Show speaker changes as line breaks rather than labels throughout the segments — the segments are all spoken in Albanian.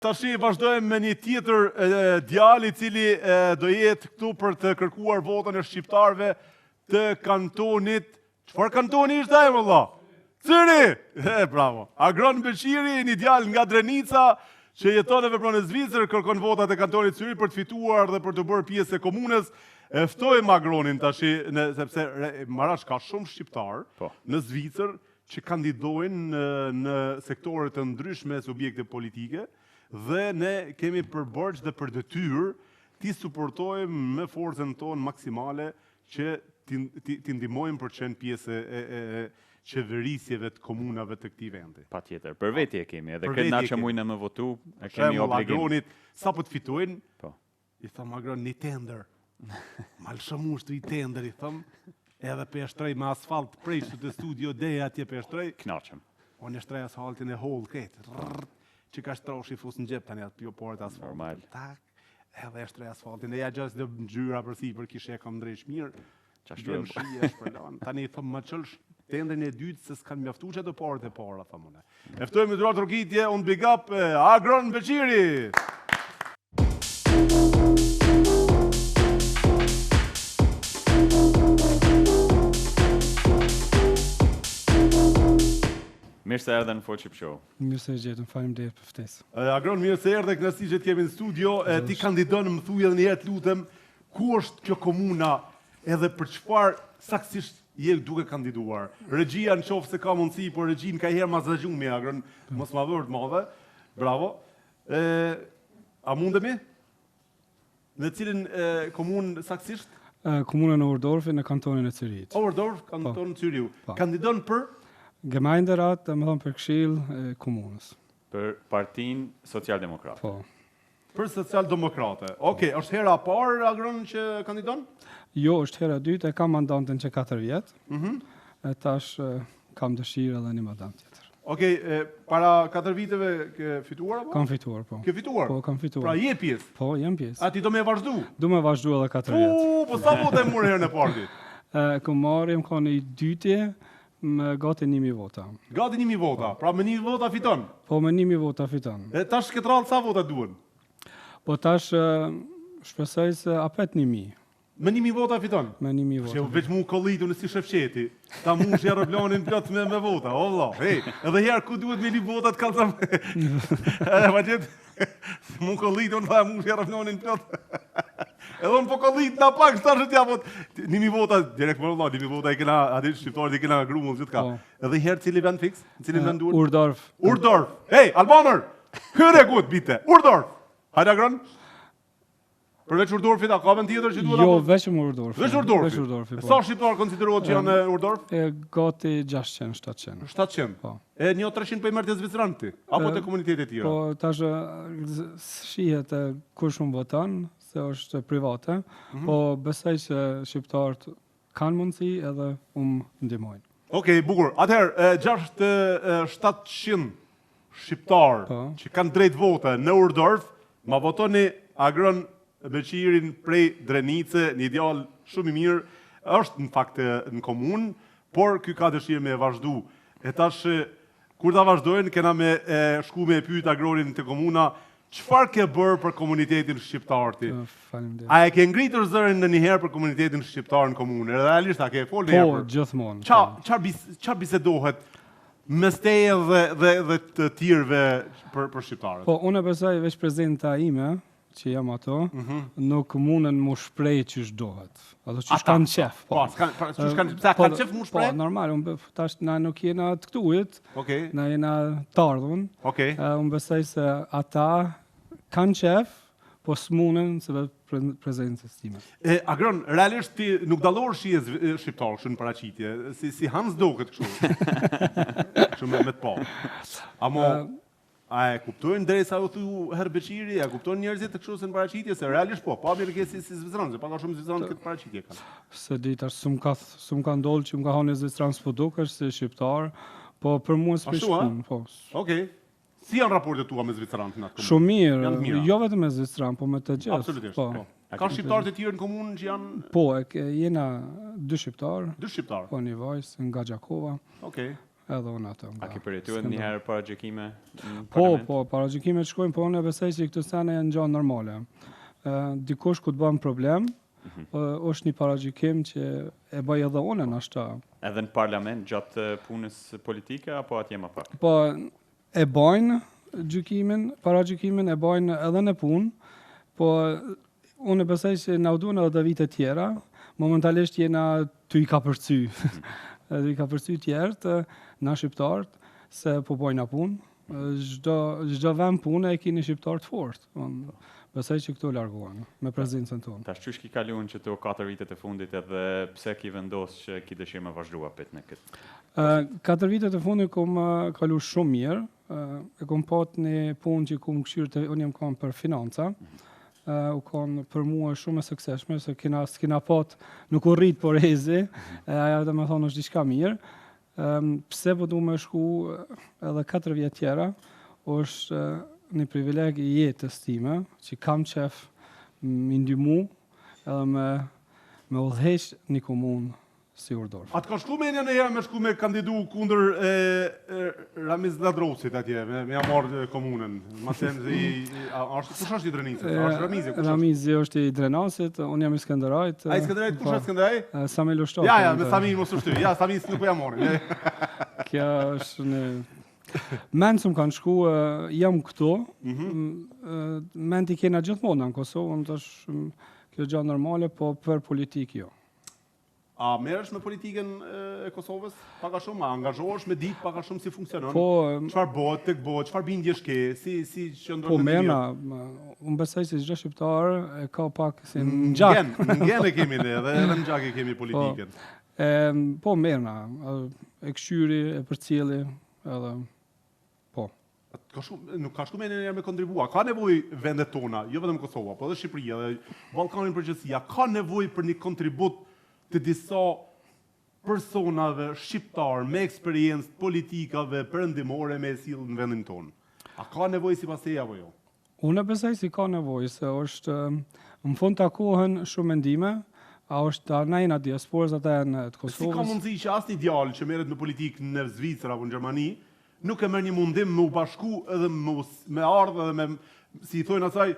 Tashi vazhdojmë me një tjetër djalë I cili do jetë këtu për të kërkuar votën e shqiptarëve të kantonit. Çfarë kantoni ishte ai valla? Cëri! Bravo. Agron Beqiri, një djalë nga Drenica që jeton në vepron në Zvicër, kërkon votat e kantonit Cyri për të fituar dhe për të bërë pjesë e komunës. E ftojmë Agronin tashi sepse Marash ka shumë shqiptar në Zvicër që kandidojnë në sektore të ndryshme subjekte politike. Dhe ne kemi për borx dhe për detyrë ti suportojmë me forcën tonë maksimale që ti ndihmojmë për të qenë pjesë e qeverisjeve të komunave të këtij vendi.
Patjetër, për veti e kemi, edhe këtë na që mujnë me votu, e kemi obligim.
Agronit, sa po të fitojnë, I thëmë Agron një tender. Malshëmush të I tender, I thëmë, edhe peshtrej me asfalt prej të studio deja atje peshtrej.
Knaqëm.
Unë e shtrej asfaltin e holl këtë. Që ka shtrosh I fus në gjep tani atë pjoporët asfalt.
Normal.
Tak, edhe e shtrej asfaltin. E ja gjës dhe ngjyra përsi për kishe kam drejsh mirë.
Qashtu e
shpërlan. Tani thëmë më qëllsh tendrin e dytë se s'kan mjaftu që të porët e para, thëmë une. Eftojmë Dhurat Rokitje, unë big up Agron Beqiri.
Mirë se erdhe në Foqip Show.
Mirë se gjetëm, faleminderit për ftesë.
Agron, mirë se erdhe, kënaqësi që t'jemi në studio. Ti kandidon, më thuj edhe një herë lutem, ku është kjo komuna edhe për çfarë saktësisht je duke kandiduar? Regjia në qoftë se ka mundësi, por regjin ka herë ma zgjumi Agron, mos ma vërë të madhe. Bravo. A mundemi? Në cilin komunë saktësisht?
Komunën e Ohrdorfit në kantonin e Cyrit.
Ohrdorf, kantonin Cyriu. Kandidon për?
Gemeinderat, më thonë për këshill e komunës.
Për Partinë Socialdemokrate.
Po.
Për Socialdemokrate. Okej, është hera e parë Agron që kandidon?
Jo, është hera e dytë, e kam mandatin që 4 vjet. E tash kam dëshirë edhe një mandat tjetër.
Okej, para 4 viteve ke fituar apo?
Kam fituar, po.
Ke fituar?
Po, kam fituar.
Pra je pjesë?
Po, jam pjesë.
A ti do me vazhdu?
Do me vazhdu edhe 4 vjet.
Po sa vota e morë herën e parë?
Kom marrim ka një dytje me gati 1000 vota.
Gati 1000 vota, pra me 1000 vota fiton?
Po, me 1000 vota fiton.
E tash këtë radhë sa vota duen?
Po tash shpresoj se apet 1000.
Me 1000 vota fiton?
Me 1000 vota.
Që veç mu kollitu në si shefqeti, ta mu shë aeroplanin plot me vota, o vla, hej, edhe herë ku duhet me li votat kalzam, ma qëtë, mu kollitu në ta mu shë aeroplanin plot, edhe unë po kollit në pak, shtarë që t'ja vot, 1000 vota, direkt më vla, 1000 vota I kena, ati shqiptarët I kena grumull gjithë ka, edhe herë cili vend fix, cili vend duhet?
Ohrdorf.
Ohrdorf, hej, Albanër, hyre gut, bite, Ohrdorf, hajde Agron? Përveç Ohrdorfit, a ka vend tjetër që duhet?
Jo, vetëm Ohrdorf.
Veç Ohrdorfi. Sa shqiptar konsiderohet që janë në Ohrdorf?
Gati 600, 700.
700?
Po.
E një 300 për I mërë të Zvicran ti? Apo të komunitetet tjera?
Po, tash shihet kur shumë voton, se është private, po besoj që shqiptarët kanë mundësi edhe ndihmojnë.
Okej, bukur. Atëherë, 700 shqiptar që kanë drejt vote në Ohrdorf, ma votoni Agron Beqirin prej Drenice, një djalë shumë I mirë, është në fakt në komunë, por ky ka dëshirë me vazhdu. E tash, kur ta vazhdojnë, kena me shku me pyet Agronin të komuna, çfarë ke bërë për komunitetin shqiptar ti?
Faleminderit.
A e ke ngritur zërin ndonjëherë për komunitetin shqiptar në komunë? Realisht a ke folur
Po, gjithmonë.
Çfarë bisedohet mes teje dhe të tjerëve për shqiptarët?
Po, unë besoj veç prezenta ime, që jam ato, nuk mundën mu shprej që shdohet. Ato që shkanë qef.
Po, që shkanë qef mu shprej?
Po, normal, tash na nuk jena të këtuit,
Okej.
na jena të ardhun.
Okej.
Unë besoj se ata kanë qef, po s'munën se vetë prezencës time.
Agron, realisht ti nuk dallor shije shqiptar në paraqitje, si Hans Doket kështu. Kështu me të pa. Amo a e kuptojnë derisa u thu herë Beqiri, a kuptojnë njerëzit të kështu se në paraqitje, se realisht po, pa mirë si Zvicranë, se pa ka shumë Zvicranë këtë paraqitje kanë.
Se ditash s'm ka ndodhur që më ka hanë Zvicranë s'po dukesh si shqiptar, po për mua s'pishkun, po.
Okej. Si janë raportet tua me Zvicranë në atë komunë?
Shumë mirë, jo vetëm me Zvicranë, po me të gjithë.
Absolutisht, po. Ka shqiptarë të tjerë në komunë që janë?
Po, jena 2 shqiptarë.
2 shqiptarë?
Po, një vajzë nga Gjakova.
Okej.
edhe unë ato.
A ke përjetuar njëherë para gjykime në
Po,
parlament?
para gjykimet shkojnë, po unë besoj se këto sene janë gjë normale. Dikush ku të bën problem, është një paragjykim që e bëj edhe unë nashta.
Edhe në parlament gjatë punës politike apo atje më pak?
Po e bojnë paragjykimin e bojnë edhe në punë, po unë besoj se na u duan edhe vite tjera. Momentalisht jena ty i ka përcy. I ka përcy tjertë, na shqiptarët, se po bojna punë. Çdo vend punë e keni shqiptar të fortë. Besoj që këto largohen me prezencën tonë.
Tash çush ki kaluan që to 4 vitet e fundit edhe pse ki vendos që ki dëshirë me vazhdua pet në këtë?
4 vitet e fundit kom kalu shumë mirë. E kom pat një punë që kom këshirë të unë jam kam për financa. U kanë për mua shumë e suksesshme, se s'kena pat, nuk u rrit por ezi, aja dhe me thonë është diçka mirë. Pse po du me shku edhe 4 vjet tjera, është një privileg i jetës time, që kam qef më ndihmu edhe me udhëheq një komunë si Urdorf.
A të ka shku me një herë me shku me kandidu kundër Ramiz Ladrosit atje, me ja marrë komunën. Ma them se kush është i Drenicës? Është Ramizi?
Ramizi është i Drenasit, unë jam i Skënderajt.
A i Skënderajt, kush është Skënderaj?
Sami Lushtok.
Ja, me Sami mos u shty. Ja, Sami nuk po ja morën.
Kjo është në Mend s'm kanë shku, jam këtu. Mend i kena gjithmonë në Kosovë, është kjo gjë normale, po për politikë jo.
A merresh me politikën e Kosovës? Pak a shumë, a angazhohesh me ditë pak a shumë si funksionon?
Po,
çfarë bëhet tek bëhet, çfarë bindjesh ke? Si qëndron?
po merrna, unë besoj se çdo shqiptar e ka pak si në gjak.
Ngen e kemi ne, edhe në gjak e kemi politikën.
Po merrna, e këshyri, e përcjelli, edhe po.
Nuk ka shku me njëherë me kontribua. Ka nevojë vendet tona, jo vetëm Kosova, po edhe Shqipëria dhe Ballkanin përgjithësia, ka nevojë për një kontribut të disa personave shqiptar me eksperiencë politikave perëndimore me sill në vendin tonë. A ka nevojë sipas teje apo jo?
Unë besoj se ka nevojë, se është në fund takohen shumë mendime, a është anajna diasporës ata janë të Kosovës.
Si ka mundësi që asnjë djalë që merret me politikë në Zvicër apo në Gjermani nuk e merr një mundim me u bashku edhe me ardhë edhe me, si i thojnë asaj,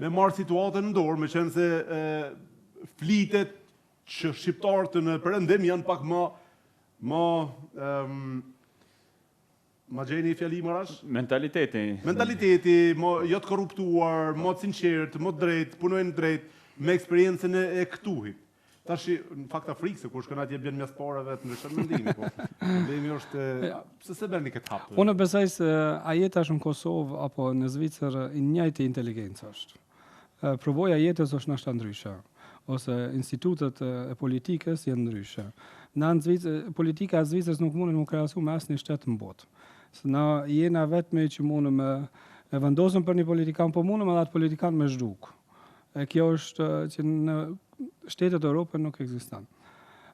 me marrë situatën në dorë, me qenë se flitet që shqiptarët në perëndim janë pak ma gjeni fjali marash? Mentaliteti, jo të korruptuar, më të sinqert, më të drejt, punojnë drejt, me eksperiencën e këtuhit. Tash në fakt Afrikë, se kur shkon atje bën mjaft parave të ndryshon mendimi, po. Problemi është pse se bëni këtë hap.
Unë besoj se a jetash në Kosovë apo në Zvicër i njëjtë inteligjencë është. Përvoja jetës është nashta ndryshe, ose institutet e politikës janë ndryshe. Në Zvicër, politika e Zvicrës nuk mundet të krahasu me asnjë shtet në botë. Se na jena vetëm që mundem e vendosëm për një politikan, po mundem edhe atë politikan me zhduk. Kjo është që në shtetet e Europës nuk ekziston.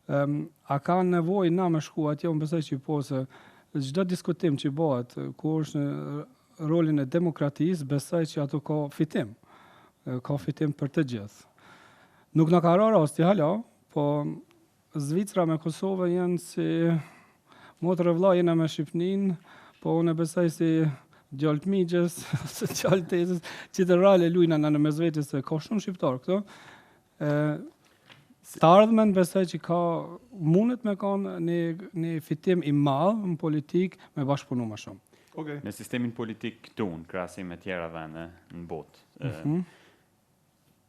A ka nevojë na me shku atje, unë besoj që po, se çdo diskutim që bëhet ku është në rolin e demokratisë, besoj që ato ka fitim. Ka fitim për të gjithë. Nuk na ka rarë rasti hala, po Zvicra me Kosovë janë si motor e vëlla jena me Shqipnin, po unë besoj si gjallë të migjës, se gjallë të esës, që të rrale lujna në mesvetës, se ka shumë shqiptarë këto. Të ardhmen besoj që ka mundet me kanë një fitim i madh në politikë me bashkëpunu më shumë.
Okay. Në sistemin politik këtu, në krahasim me tjera vende në botë,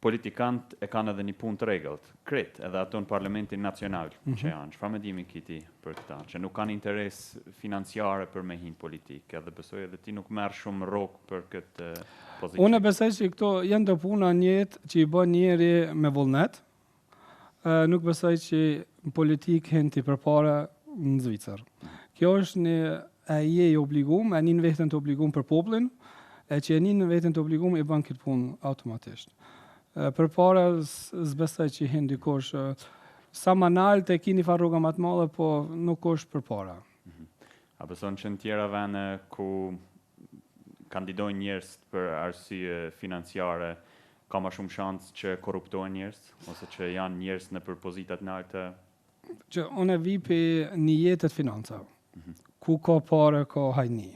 politikant e kanë edhe një punë të rregullt, krejt edhe ato në Parlamentin Nacional që janë. Çfarë mendimi kiti për këta, që nuk kanë interes financiare për me hinë politikë, edhe besoj edhe ti nuk merr shumë rrok për këtë pozitiv.
Unë besoj që këto janë të puna njët që i bën njeri me vullnet. Nuk besoj që politikë hen ti përpara në Zvicër. Kjo është një je i obligum, e një vetën të obligum për poplin, e që e një vetën të obligum i bën këtë punë automatisht. Për para zbestaj që hin dikosh sa më nalt e kini fa rruga më të madhe, po nuk është për para.
A beson që në tjera vende ku kandidojnë njerëz për arsye financiare, ka më shumë shans që korruptojnë njerëz, ose që janë njerëz në për pozitat lartë?
Që unë e vi për një jetë të financave. ku ka pare, ka hajni.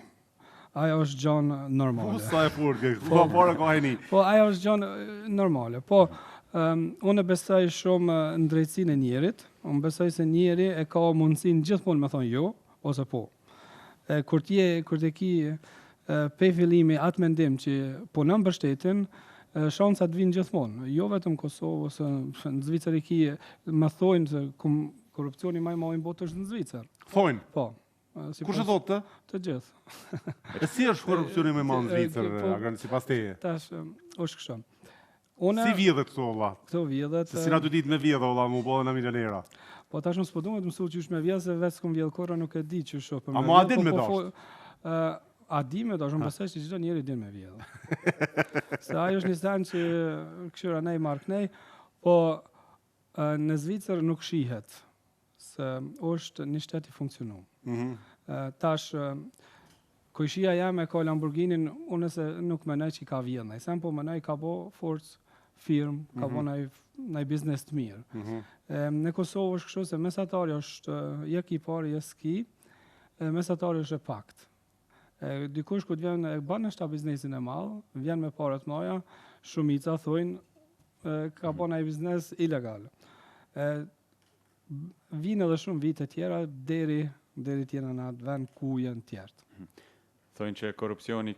Ajo është gjën normale.
Sa e furke, ku ka pare ka hajni.
Po, ajo është gjën normale. Po, unë besoj shumë në drejtsinë e njerit. Unë besoj se njeri e ka mundësinë gjithmonë me thonë jo, ose po. Kur të ki pe fillimi atë mendim që punon për shtetin, shancat vinë gjithmonë. Jo vetëm Kosovë, ose në Zvicër ki më thojnë se korupcioni më i madh në botë është në Zvicër.
Thojnë?
Po.
Kush e thotë të?
Të gjithë.
E si është korupcioni më i madh në Zvicër, Agron, sipas teje?
Tash është kështu.
Si vjedhet këto valla?
Këto vjedhet.
Se si na duhet me vjedhë valla, mu bëhen milionera.
Po tash unë s'po duhet të mësoj çysh me vjedh se vetë s'kom vjedh kurrë, nuk e di çysh shoh.
A mo a din me dash?
A di me dash, unë besoj se çdo njeri din me vjedh. Se ajo është një stan që këshira nej mark nej, po në Zvicër nuk shihet se është një shtet i funksionuar. Tash kojshia jam e ka Lamborghinin, unë se nuk menoj që ka vjedh nej, sem po menoj ka bo forcë firmë, ka bo nëj biznes të mirë. Në Kosovë është kështu se mesatari është jek i parë, jes ki, mesatari është e pakt. Dikush ku të vjen e banë është ta biznesin e malë, vjen me parët maja, shumica thojnë ka bo nëj biznes ilegal. Vinë edhe shumë vite tjera deri tjena në atë vend ku janë tjertë.
Thojnë që korupcioni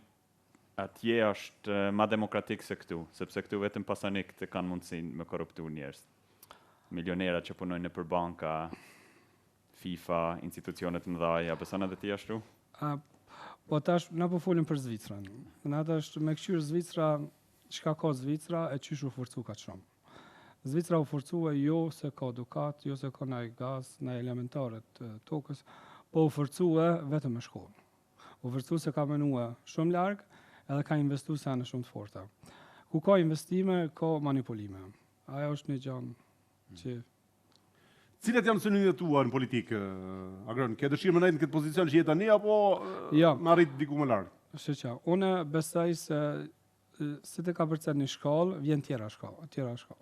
atje është ma demokratik se këtu, sepse këtu vetëm pasanik të kanë mundësin me korruptu njerëz. Milionera që punojnë nëpër banka, FIFA, institucionet mëdha, beson edhe ti ashtu?
Po tash na po folim për Zvicrën. Na tash me kqyr Zvicra, çka ka Zvicra e qysh u forcu ka shumë. Zvicra u forcua jo se ka dukat, jo se ka ndaj gaz, ndaj elementaret tokës, po u forcua vetëm me shkollë. U forcu se ka menua shumë larg, edhe ka investu sene shumë të forta. Ku ka investime, ka manipulime. Ajo është një gjanë që...
Cilat janë synimet tua në politikë, Agron? Ke dëshirë më nejtë në këtë pozicion që jetë tani, apo në arrit diku më larg?
Shëqa, unë besoj se të ka përcet një shkallë, vjen tjera shkallë.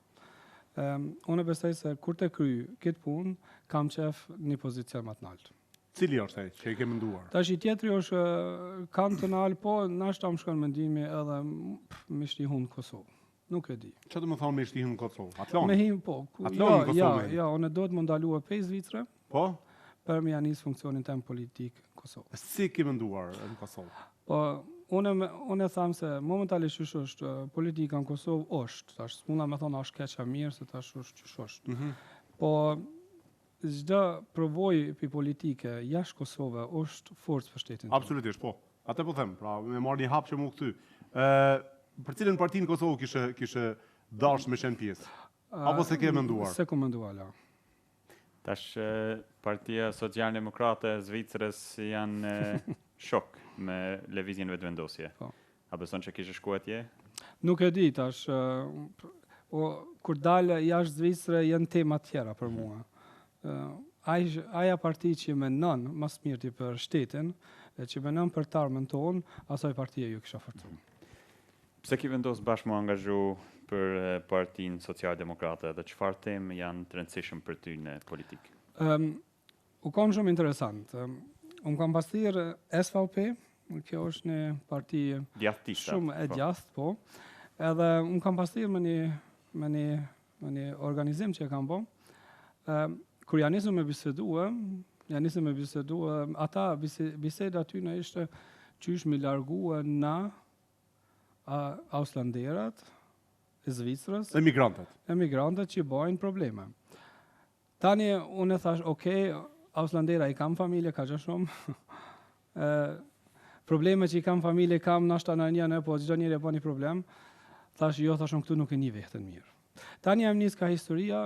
Unë besoj se kur të kry këtë punë, kam qef një pozicion më të naltë.
Cili është ai që e ke menduar?
Tash i tjetri është kam të nalë, po nashta më shkon mendimi edhe me shtihun Kosovë. Nuk e di.
Çfarë do të thonë me shtihun Kosovë? Atlon?
Me him po.
Atlon Kosovë.
Ja, unë do të më ndalua pe Zvicrë.
Po?
Për me janis funksionin tem politik Kosovë.
Si ke menduar në Kosovë?
Po, unë tham se momentalisht është politika në Kosovë është, tash s'munda me thonë është keqa mirë, se tash është qysh është. Po, çdo provojë për politike jashtë Kosovë është forcë për shtetin.
Absolutisht, po. Atë po them, pra me marrë një hap që mu këty. Për cilën parti në Kosovë kishe dash me qenë pjesë? Apo se ke menduar?
Se ku menduar, la.
Tash Partia Social-Demokrate e Zvicrës janë shok me lëvizjen vetëvendosje.
Po.
A beson që kishe shku atje?
Nuk e di, tash kur dalë jashtë Zvicrë janë tema tjera për mua. Aja parti që menon mas mirëti për shtetin, që menon për tarmën tonë, asaj partia ju kisha forcu.
Pse ki vendos bashkë më angazhu për Partinë Social-Demokrate dhe çfarë temë janë të rëndësishëm për ty në politikë?
U konë shumë interesant. Unë kam pastir SVP, kjo është një parti shumë e djathtë, po. Edhe unë kam pastir me një organizim që e kam bo. Kur janë nisëm me bisedua, ata biseda aty në ishte qysh me largua na auslanderat, e Zvicrës, emigrantet që bojnë probleme. Tani unë e thash, okej, auslandera i kam familje, ka gjë shumë. Probleme që i kam familje, kam nashta në njëne, po çdo njëri e po një problem. Thash, jo, thashon këtu nuk e një vetën mirë. Tani jam njës ka historia,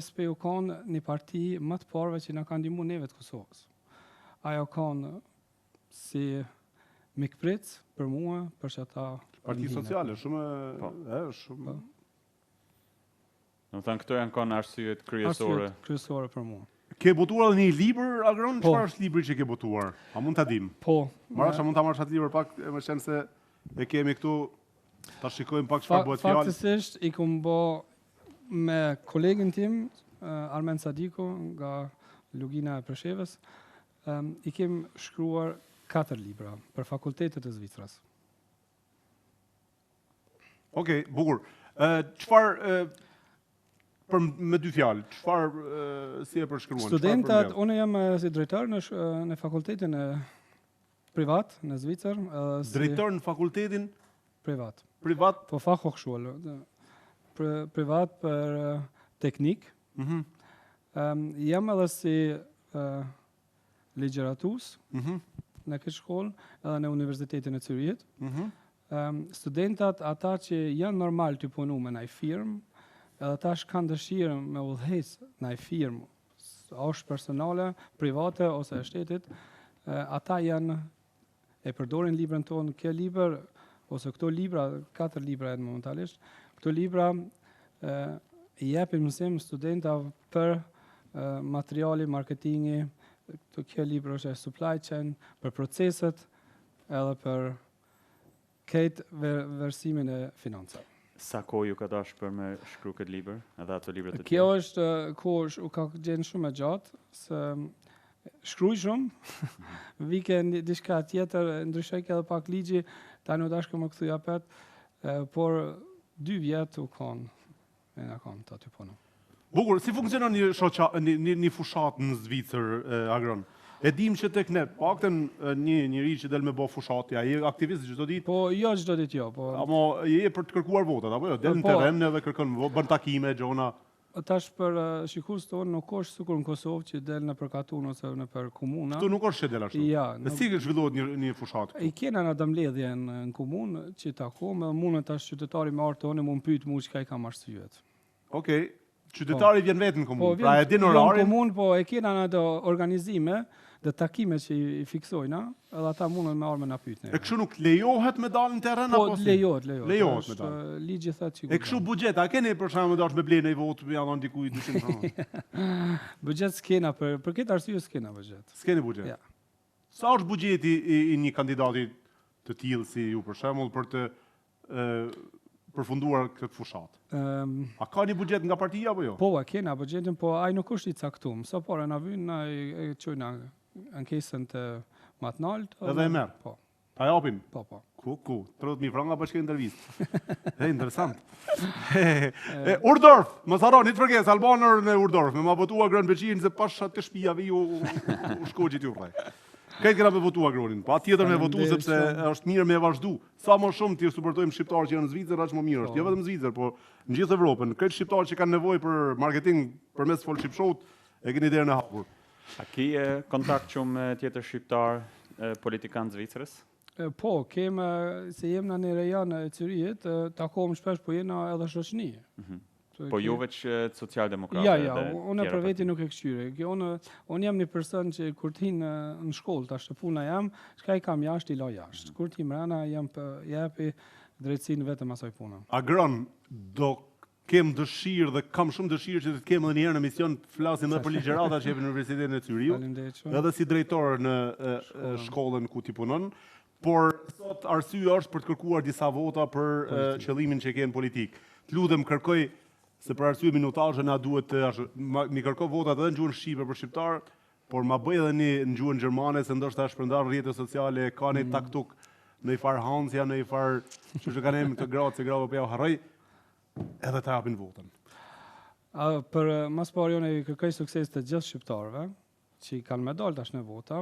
SPU kanë një parti më të parëve që na kanë ndihmu neve të Kosovës. Ajo kanë si mikpric për mua, për që ata...
Parti sociale, shumë...
Në thënë, këto janë kanë arsyet kryesore.
Arsyet kryesore për mua.
Ke botuar dhe një libër, Agron? Çfarë është libri që ke botuar? A mund ta dim?
Po.
Marrësh, a mund ta marrësh atë libër pak, më shën se e kemi këtu, ta shikojmë pak çfarë bëhet fjalë.
Faktikisht i kam bë me kolegin tim, Armen Sadiku, nga Lugina e Preshevës. I kem shkruar 4 libra për fakultetet e Zvicrës.
Okej, bukur. Çfarë për me 2 fjalë, çfarë si e përshkruan?
Studentat, unë jam si drejtor në fakultetin e privat në Zvicër.
Drejtor në fakultetin
privat.
privat?
Po Fachhochschule. Privat për teknik. Jam edhe si ligjëratus në këtë shkollë, edhe në Universitetin e Zürichit. Studentat, ata që janë normal të punu me nëjë firmë, edhe ta kanë dëshirë me udhëhec nëjë firmë, është personale, private ose e shtetit, ata janë e përdorin librën tonë, kjo libër, ose këto libra, 4 libra e momentalisht, këto libra i japin mësim studentave për materiali, marketingi, kjo libër është e supply chain, për proceset, edhe për këtë versimin e financave.
Sa kohë ju ka dash për me shkru këtë libër, edhe ato libra të
Kjo është kohë u ka gjenë shumë e gjatë, se shkruaj shumë, vike diçka tjetër, ndryshoj edhe pak ligji, tani u dashkë më këthuja pet, por 2 vjetë u konë, e nga konë të aty punë.
Bukur, si funksionon një fushat në Zvicër, Agron? E dim që tek ne, paktën një njeri që del me bë fushatja, je aktivist çdo ditë?
Po jo çdo ditë jo, po.
Amo je për të kërkuar votat, apo jo? Del në terren edhe kërkon, bën takime, gjona.
Tash për shikus tonë nuk është sikur në Kosovë që del në për katun ose në për komuna.
Këtu nuk është që del ashtu.
Ja.
Si zhvillohet një fushat?
I kena në dëmledhje në komunë që takojmë, edhe mundën tash qytetari me artë tonë mund pyet mua çka i kam arsyet.
Okej. Qytetari vjen vetë në komunë,
po,
pra e din orarin.
Në komunë, po e kena në ato organizime, dhe takime që i fiksojna, edhe ata mundën me arme na pyetnë.
E kështu nuk lejohet me dalë në terren
apo?
Po,
lejohet.
Lejohet me dalë.
Ligji thotë që.
E kështu buxhet, a keni për shembull dash me blenë një votë, ja dhon dikujt 200 franca.
Buxhet s'kena për këtë arsye s'kena buxhet.
S'keni buxhet.
Ja.
Sa është buxheti i një kandidati të tillë si ju për shembull për të përfunduar këtë fushat? A ka një buxhet nga partia apo jo?
Po, kena buxhetin, po ai nuk është i caktuar. Sa para na vjen na e çojna ankesën të matnalt.
Edhe e merr.
Po.
A japin?
Po.
Ku? 30.000 franca bashkë intervistë. Interesant. Urdorf, mos harroni të fërkes albanër në Urdorf, me ma votua Grën Beqin se pasha të shtëpia vi u shkoqit ju rrej. Këtë kena me votua Gronin, pa tjetër me votu sepse është mirë me vazhdu. Sa më shumë të suportojmë shqiptarë që janë në Zvicër, aq më mirë është. Jo vetëm në Zvicër, po në gjithë Evropën. Këtë shqiptarë që kanë nevojë për marketing përmes Folship Show-t, e keni derën e hapur.
A ki kontakt shumë me tjetër shqiptar politikanë Zvicrës?
Po, se jem në një rejon e Zürichit, takohem shpesh, po jena edhe shoqëni.
Po ju veç socialdemokratë?
Ja, unë për veti nuk e kështyre. Unë jam një person që kur t'hin në shkollë, tash të puna jam, shka i kam jashtë, i la jashtë. Kur t'hi mrena, jam jepi drejtësinë vetëm asaj puna.
Agron, do kem dëshirë dhe kam shumë dëshirë që të kem edhe njerë në mision të flasim dhe për ligjërata që jepin në Universitetin e Zürichit, edhe si drejtor në shkollën ku ti punon, por sot arsyeja është për të kërkuar disa vota për qëllimin që kanë politik. Të lutem kërkoj se për arsye minutazhe na duhet mi kërko votat edhe në gjuhën shqipe për shqiptar, por ma bëj edhe në gjuhën gjermane se ndoshta shpërndar rrjetet sociale ka një taktuk në i farë hansja, në i farë që kanë emë këtë gratë, se gratë për ja harroj, edhe të japin votën.
Për mas pari unë i kërkoj sukses të gjithë shqiptarëve që kanë me dalë tash në vota,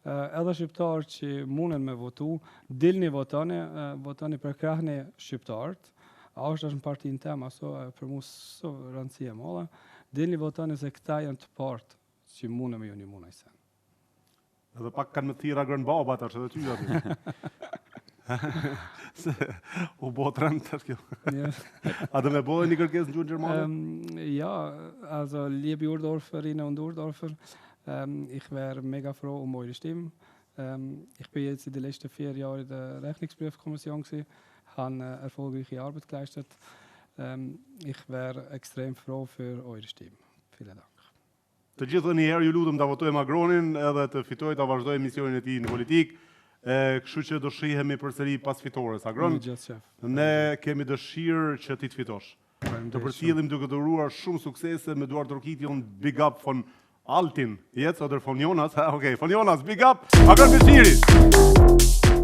edhe shqiptarë që munden me votu, dilni votoni për krahën e shqiptarët. A është në partinë tem, aso për mu së rëndësia molla, dilni votoni se këta janë të partë që mune me ju një muna i sen.
Edhe pak kanë më thira grën baba tash edhe ty aty. U bo trend tash kjo. A do me bëhe një kërkesë në gjuhën gjermane?
Ja, also liebe Urdorferinnen und Urdorfer, ich wäre mega froh eure Stimme. Ich bin jetzt in den letzten 4 Jahren in der Rechnungsprüfkommission gewesen. Habe erfolgreiche Arbeit geleistet. Ich wäre extrem froh für eure Stimme. Vielen Dank.
Të gjithë një herë ju lutem ta votojmë Agronin edhe të fitojë ta vazhdojë misionin e tij në politikë. Kështu që do shihemi përsëri pas fitores. Agron, ne kemi dëshirë që ti të fitosh. Të përcjellim duke të uruar shumë suksese me Duart Rokition, big up von Altin, jetë, oder von Jonas, okej, von Jonas, big up, Hakan Beqiri.